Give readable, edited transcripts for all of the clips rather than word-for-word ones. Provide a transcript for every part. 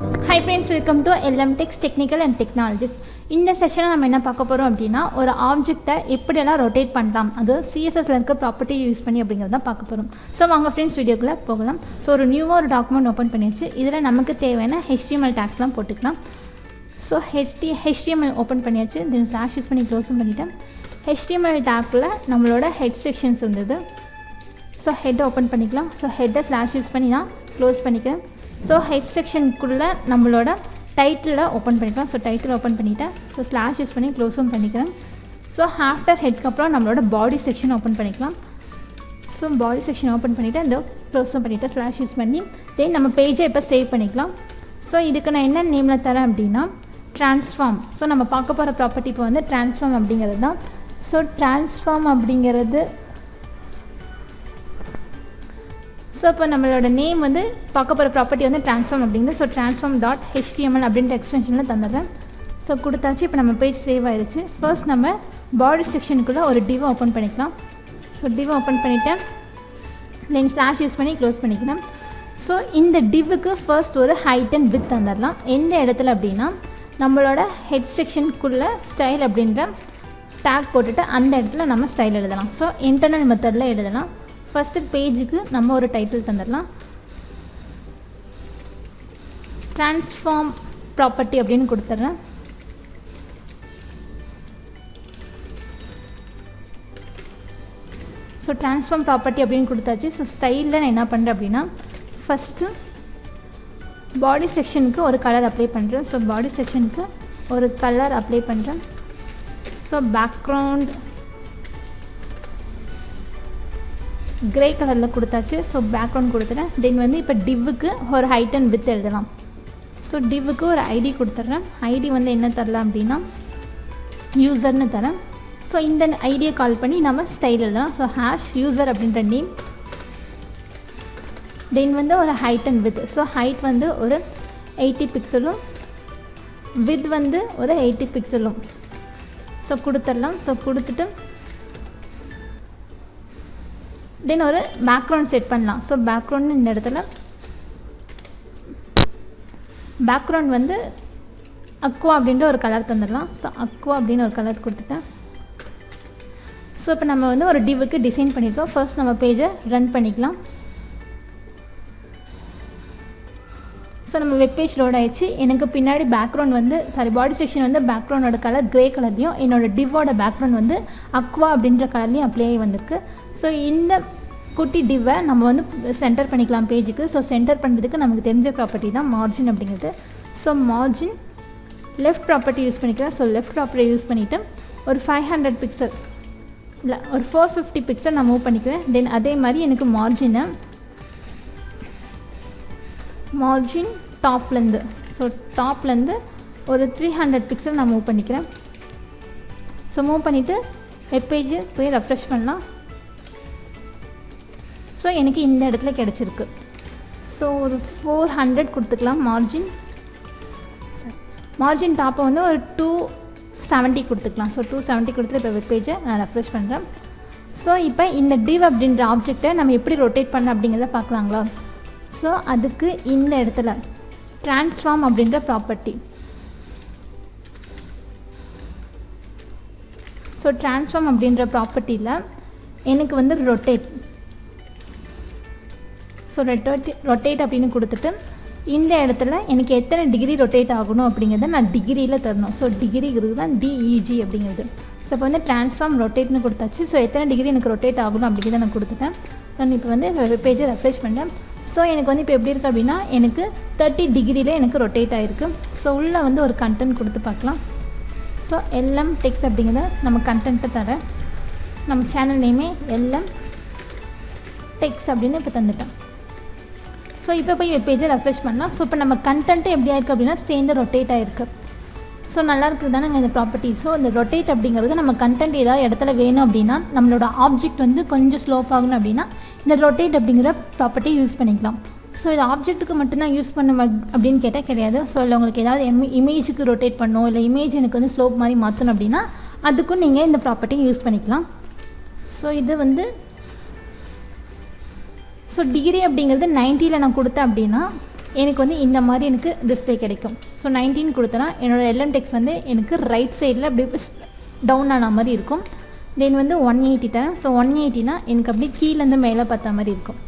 Hi friends, welcome to LM Techs Technical and Technologies. இந்த செஷனில் நம்ம என்ன பார்க்க போகிறோம் அப்படின்னா ஒரு ஆப்ஜெக்டை எப்படியெல்லாம் ரொட்டேட் பண்ணலாம், அது சிஎஸ்எஸ்ல இருக்க ப்ராப்பர்ட்டி யூஸ் பண்ணி அப்படிங்கிறத பார்க்க போகிறோம். ஸோ வாங்க ஃப்ரெண்ட்ஸ் வீடியோக்குள்ளே போகலாம். ஸோ ஒரு நியூவாக ஒரு டாக்குமெண்ட் ஓப்பன் பண்ணிடுச்சு. இதில் நமக்கு தேவையான HTML டேக்ஸ்லாம் போட்டுக்கலாம். ஸோ HTML ஓப்பன் பண்ணியாச்சு. தென் ஸ்லாஷ் யூஸ் பண்ணி க்ளோஸும் பண்ணிவிட்டேன். HTML டேக்கில் நம்மளோட ஹெட் செக்ஷன்ஸ் இருந்தது. ஸோ ஹெட்டை ஓப்பன் பண்ணிக்கலாம். ஸோ ஹெட்டை ஸ்லாஷ் யூஸ் பண்ணி நான் க்ளோஸ் பண்ணிக்கிறேன். ஸோ ஹெட் செக்ஷனுக்குள்ளே நம்மளோட டைட்டிலை ஓப்பன் பண்ணிக்கலாம். ஸோ டைட்டில் ஓப்பன் பண்ணிவிட்டேன். ஸோ ஸ்லாஷ் யூஸ் பண்ணி க்ளோஸும் பண்ணிக்கிறேன். ஸோ ஆஃப்டர் ஹெட்க்கு அப்புறம் நம்மளோட பாடி செக்ஷன் ஓப்பன் பண்ணிக்கலாம். ஸோ பாடி செக்ஷன் ஓப்பன் பண்ணிவிட்டு இந்த க்ளோஸும் பண்ணிவிட்டு ஸ்லாஷ் யூஸ் பண்ணி தென் நம்ம பேஜை இப்போ சேவ் பண்ணிக்கலாம். ஸோ இதுக்கு நான் என்ன நேமில் தரேன் அப்படின்னா ட்ரான்ஸ்ஃபார்ம். ஸோ நம்ம பார்க்க போகிற ப்ராப்பர்ட்டி இப்போ வந்து ட்ரான்ஸ்ஃபார்ம் அப்படிங்கிறது தான். ஸோ ட்ரான்ஸ்ஃபார்ம் அப்படிங்கிறது ஸோ இப்போ நம்மளோட நேம் வந்து பார்க்க போகிற ப்ராப்பர்ட்டி வந்து ட்ரான்ஸ்ஃபார்ம் அப்படிங்கிறது. ஸோ ட்ரான்ஸ்ஃபார்ம் டாட் HTML அப்படின்ற எக்ஸ்டென்ஷனில் தந்துடுறேன். ஸோ கொடுத்தாச்சு. இப்போ நம்ம பேஜ் சேவ் ஆயிடுச்சு. ஃபர்ஸ்ட் நம்ம பாடி செக்ஷனுக்குள்ளே ஒரு டிவ் ஓப்பன் பண்ணிக்கலாம். ஸோ டிவ் ஓப்பன் பண்ணிவிட்டேன். தென் ஸ்லாஷ் யூஸ் பண்ணி க்ளோஸ் பண்ணிக்கலாம். ஸோ இந்த டிவ்வுக்கு ஃபர்ஸ்ட் ஒரு ஹைட் அண்ட் வித் தந்துடலாம். எந்த இடத்துல அப்படின்னா நம்மளோட ஹெட் செக்ஷனுக்குள்ளே ஸ்டைல் அப்படின்ற டேக் போட்டுட்டு அந்த இடத்துல நம்ம ஸ்டைல் எழுதலாம். ஸோ இன்டர்னல் மெத்தடில் எழுதலாம். ஃபஸ்ட்டு பேஜுக்கு நம்ம ஒரு டைட்டில் தந்துடலாம். ட்ரான்ஸ்ஃபார்ம் ப்ராப்பர்ட்டி அப்படின்னு கொடுத்துட்றேன். ஸோ ட்ரான்ஸ்ஃபார்ம் ப்ராப்பர்ட்டி அப்படின்னு கொடுத்தாச்சு. ஸோ ஸ்டைலில் நான் என்ன பண்ணுறேன் அப்படின்னா ஃபஸ்ட்டு பாடி செக்ஷனுக்கு ஒரு கலர் அப்ளை பண்ணுறேன். ஸோ பாடி செக்ஷனுக்கு ஒரு கலர் அப்ளை பண்ணுறேன். ஸோ பேக்ரவுண்ட் கிரே கலரில் கொடுத்தாச்சு. ஸோ பேக்ரவுண்ட் கொடுத்துட்டேன். தென் வந்து இப்போ டிவ்வுக்கு ஒரு ஹைட் அண்ட் வித் எழுதலாம். ஸோ டிவ்வுக்கு ஒரு ஐடி கொடுத்துட்றேன். ஐடி வந்து என்ன தரலாம் அப்படின்னா யூசர்னு தரேன். ஸோ இந்த ஐடியை கால் பண்ணி நம்ம ஸ்டைல் எழுதலாம். ஸோ ஹேஷ் யூசர் அப்படின்ற நேம். தென் வந்து ஒரு height and width. So height வந்து ஒரு 80 பிக்சலும் வித் வந்து ஒரு 80 பிக்சலும். ஸோ கொடுத்துடலாம். ஸோ கொடுத்துட்டு தென் ஒரு பேக்ரவுண்ட் செட் பண்ணலாம். ஸோ பேக்ரவுண்ட் இந்த இடத்துல பேக்ரவுண்ட் வந்து அக்வா அப்படின்ற ஒரு கலர் தந்துடலாம். ஸோ அக்வா அப்படின்னு ஒரு கலர் கொடுத்துட்டேன். ஸோ இப்போ நம்ம வந்து ஒரு டிவ்வுக்கு டிசைன் பண்ணியிருக்கோம். ஃபர்ஸ்ட் நம்ம பேஜை ரன் பண்ணிக்கலாம். ஸோ நம்ம வெப்பேஜ் லோட் ஆயிடுச்சு. எனக்கு பின்னாடி பேக்ரவுண்ட் வந்து பாடி செக்ஷன் வந்து பேக்ரவுண்டோட கலர் க்ரே கலர்லையும் என்னோடய டிவ்வோட பேக்ரவுண்ட் வந்து அக்வா அப்படின்ற கலர்லையும் அப்ளை வந்திருக்கு. ஸோ இந்த குட்டி டிவ்வை நம்ம வந்து சென்டர் பண்ணிக்கலாம் பேஜுக்கு. ஸோ சென்டர் பண்ணுறதுக்கு நமக்கு தெரிஞ்ச ப்ராப்பர்ட்டி தான் மார்ஜின் அப்படிங்கிறது. So margin left property use பண்ணிக்கிறேன். ஸோ லெஃப்ட் ப்ராப்பர்ட்டி யூஸ் பண்ணிவிட்டு ஒரு 500 பிக்சல் இல்லை ஒரு 450 பிக்சல் நான் மூவ் பண்ணிக்கிறேன். தென் அதே மாதிரி எனக்கு மார்ஜின் டாப்லேருந்து டாப்லேருந்து ஒரு 300 பிக்சல் நான் மூவ் பண்ணிக்கிறேன். ஸோ மூவ் பண்ணிவிட்டு வெப்பேஜ் போய் ரெஃப்ரெஷ் பண்ணலாம். ஸோ எனக்கு இந்த இடத்துல கிடச்சிருக்கு. ஸோ ஒரு 400 கொடுத்துக்கலாம். மார்ஜின் டாப்பை வந்து ஒரு 270 கொடுத்துக்கலாம். ஸோ 270 கொடுத்துட்டு இப்போ வெப்பேஜை நான் ரெஃப்ரெஷ் பண்ணுறேன். ஸோ இப்போ இந்த டிவ் அப்படின்ற ஆப்ஜெக்டை நம்ம எப்படி ரொட்டேட் பண்ண அப்படிங்கிறத பார்க்கலாங்களா? ஸோ அதுக்கு இந்த இடத்துல ட்ரான்ஸ்ஃபார்ம் அப்படின்ற ப்ராப்பர்ட்டி. ஸோ ட்ரான்ஸ்ஃபார்ம் அப்படின்ற ப்ராப்பர்ட்டியில் எனக்கு வந்து ரொட்டேட். ஸோ ரொட்டேட் அப்படின்னு கொடுத்துட்டு இந்த இடத்துல எனக்கு எத்தனை டிகிரி ரொட்டேட் ஆகணும் அப்படிங்கிறத நான் டிகிரியில் தரணும். ஸோ டிகிரிங்கிறது தான் DEG அப்படிங்கிறது. ஸோ இப்போ வந்து ட்ரான்ஸ்ஃபார்ம் ரொட்டேட்னு கொடுத்தாச்சு. ஸோ எத்தனை டிகிரி எனக்கு ரொட்டேட் ஆகணும் அப்படிங்கிறத நான் கொடுத்துட்டேன். நான் இப்போ வந்து வெப்பேஜை ரெஃப்ரெஷ் பண்ணேன். ஸோ எனக்கு வந்து இப்போ எப்படி இருக்குது அப்படின்னா எனக்கு 30 டிகிரியில் எனக்கு ரொட்டேட் ஆகிருக்கு. ஸோ உள்ளே வந்து ஒரு கண்டென்ட் கொடுத்து பார்க்கலாம். ஸோ LM டெக்ஸ் அப்படிங்கிறத நம்ம கண்டென்ட்டை தரேன். நம்ம சேனல் நேமே LM டெக்ஸ் அப்படின்னு இப்போ தந்துட்டேன். ஸோ இப்போ போய் வெப்பேஜை ரெஃப்ரெஷ் பண்ணலாம். ஸோ இப்போ நம்ம கண்டென்ட்டு எப்படி ஆயிருக்கு அப்படின்னா சேர்ந்து ரொட்டேட் ஆகிருக்கு. ஸோ நல்லா இருக்குது தானே இந்த ப்ராப்பர்ட்டி. ஸோ இந்த ரொட்டேட் அப்படிங்கிறது நம்ம கண்டென்ட் ஏதாவது இடத்துல வேணும் அப்படின்னா நம்மளோட ஆப்ஜெக்ட் வந்து கொஞ்சம் ஸ்லோப் ஆகணும் அப்படின்னா இந்த ரொட்டேட் அப்படிங்கிற ப்ராப்பர்ட்டி யூஸ் பண்ணிக்கலாம். ஸோ இது ஆப்ஜெக்ட்டுக்கு மட்டும்தான் யூஸ் பண்ண அப்படின்னு கேட்டால் கிடையாது. ஸோ இல்லை உங்களுக்கு ஏதாவது இமேஜுக்கு ரொட்டேட் பண்ணணும், இல்லை இமேஜ் எனக்கு வந்து ஸ்லோப் மாதிரி மாற்றணும் அப்படின்னா அதுக்கும் நீங்கள் இந்த ப்ராப்பர்ட்டி யூஸ் பண்ணிக்கலாம். ஸோ இது வந்து ஸோ டிகிரி அப்படிங்கிறது 90ல் நான் கொடுத்தேன் அப்படின்னா எனக்கு வந்து இந்த மாதிரி எனக்கு டிஸ்பிளே கிடைக்கும். ஸோ 19 கொடுத்தனா என்னோடய எல்எம் டெக்ஸ்ட் வந்து எனக்கு ரைட் சைடில் அப்படி டவுன் ஆன மாதிரி இருக்கும். தென் வந்து 180 தரேன். ஸோ 180னா எனக்கு அப்படியே கீழேருந்து மேலே பார்த்த மாதிரி இருக்கும்.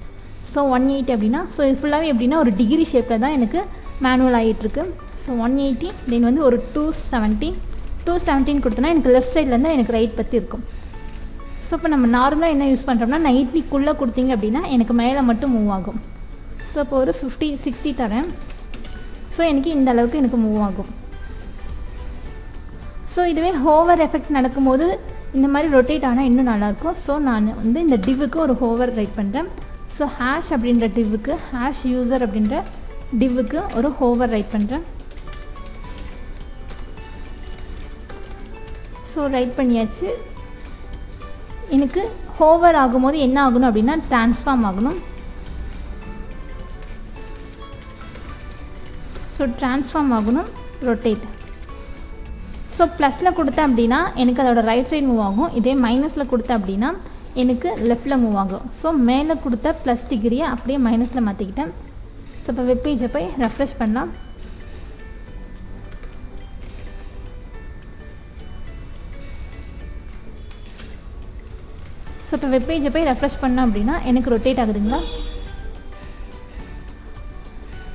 ஸோ 180 அப்படின்னா ஸோ இது ஃபுல்லாகவே எப்படின்னா ஒரு டிகிரி ஷேப்பில் தான் எனக்கு மேனுவல் ஆகிட்டுருக்கு. ஸோ 180 தென் வந்து ஒரு 217 கொடுத்தனா எனக்கு லெஃப்ட் சைட்லேருந்து எனக்கு ரைட் பற்றி இருக்கும். ஸோ இப்போ நம்ம நார்மலாக என்ன யூஸ் பண்ணுறோம்னா 90க்குள்ளே கொடுத்தீங்க அப்படின்னா எனக்கு மேலே மட்டும் மூவ் ஆகும். ஸோ இப்போ ஒரு 60 தரேன். ஸோ எனக்கு இந்த அளவுக்கு எனக்கு மூவ் ஆகும். ஸோ இதுவே ஹோவர் எஃபெக்ட் நடக்கும்போது இந்த மாதிரி ரொட்டேட் ஆனால் இன்னும் நல்லாயிருக்கும். ஸோ நான் வந்து இந்த டிவ்வுக்கு ஒரு ஹோவர் ரைட் பண்ணுறேன். ஸோ ஹேஷ் அப்படின்ற டிவ்வுக்கு ஹேஷ் யூசர் அப்படின்ற டிவ்வுக்கு ஒரு ஹோவர் ரைட் பண்ணுறேன். ஸோ ரைட் பண்ணியாச்சு. எனக்கு ஹோவர் ஆகும்போது என்ன ஆகணும் அப்படின்னா ட்ரான்ஸ்ஃபார்ம் ஆகணும். ஸோ ட்ரான்ஸ்ஃபார்ம் ஆகணும் ரொட்டேட். ஸோ ப்ளஸில் கொடுத்தேன் அப்படின்னா எனக்கு அதோட ரைட் சைடு மூவ் ஆகும். இதே மைனஸில் கொடுத்தேன் அப்படின்னா எனக்கு லெஃப்டில் மூவ் ஆகும். ஸோ மேலே கொடுத்த ப்ளஸ் டிகிரியை அப்படியே மைனஸில் மாற்றிக்கிட்டேன். ஸோ இப்போ வெப்பேஜை போய் ரெஃப்ரெஷ் பண்ணலாம். ஸோ இப்போ வெப்பேஜை போய் ரெஃப்ரெஷ் பண்ணோம் அப்படின்னா எனக்கு ரொட்டேட் ஆகுதுங்களா?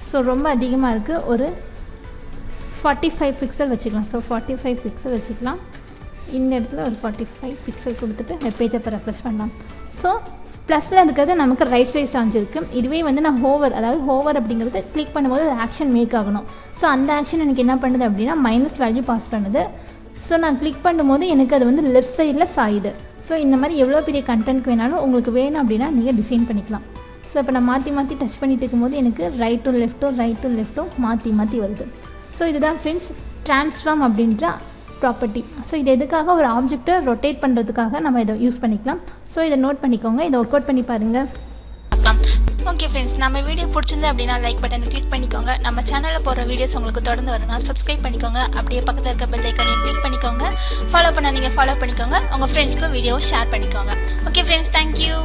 ஸோ ரொம்ப அதிகமாக இருக்குது. ஒரு 45 பிக்சல் வச்சுக்கலாம். ஸோ 45 பிக்சல் வச்சுக்கலாம். இந்த இடத்துல ஒரு 45 பிக்சல் கொடுத்துட்டு வெப்பேஜை இப்போ ரெஃப்ரெஷ் பண்ணலாம். ஸோ ப்ளஸில் இருக்கிறது நமக்கு ரைட் சைட் சாஞ்சிருக்கு. இதுவே வந்து நான் ஹோவர், அதாவது ஹோவர் அப்படிங்கிறது கிளிக் பண்ணும்போது ஒரு ஆக்ஷன் மேக் ஆகணும். ஸோ அந்த ஆக்ஷன் எனக்கு என்ன பண்ணுது அப்படின்னா மைனஸ் வேல்யூ பாஸ் பண்ணுது. ஸோ நான் கிளிக் பண்ணும்போது எனக்கு அது வந்து லெஃப்ட் சைடில் சாயுது. ஸோ இந்த மாதிரி எவ்வளோ பெரிய கண்டென்ட் வேணாலும் உங்களுக்கு வேணும் அப்படின்னா நீங்கள் டிசைன் பண்ணிக்கலாம். ஸோ இப்போ நான் மாற்றி டச் பண்ணிட்டு இருக்கும்போது எனக்கு ரைட்டும் லெஃப்ட்டும் மாற்றி வருது. ஸோ இதுதான் ஃப்ரெண்ட்ஸ் ட்ரான்ஸ்ஃபார்ம் அப்படின்ற ப்ராப்பர்ட்டி. ஸோ இது எதுக்காக ஒரு ஆப்ஜெக்டை ரொட்டேட் பண்ணுறதுக்காக நம்ம இதை யூஸ் பண்ணிக்கலாம். ஸோ இதை நோட் பண்ணிக்கோங்க, இதை ஒர்க் அவுட் பண்ணி பாருங்கள். ஓகே ஃப்ரெண்ட்ஸ், நம்ம வீடியோ பிடிச்சிருந்து அப்படின்னா லைக் பட்டனை கிளிக் பண்ணிக்கோங்க. நம்ம சேனலில் போகிற வீடியோஸ் உங்களுக்கு தொடர்ந்து வரணும்னா சப்ஸ்கிரைப் பண்ணிக்கோங்க. அப்படியே பக்கத்தில் இருக்க பெல் ஐக்கானையும் கிளிக் பண்ணிக்கோங்க. ஃபாலோ பண்ண நீங்கள் ஃபாலோ பண்ணிக்கோங்க. உங்கள் ஃப்ரெண்ட்ஸ்க்கு வீடியோவை ஷேர் பண்ணிக்கோங்க. Okay friends, thank you.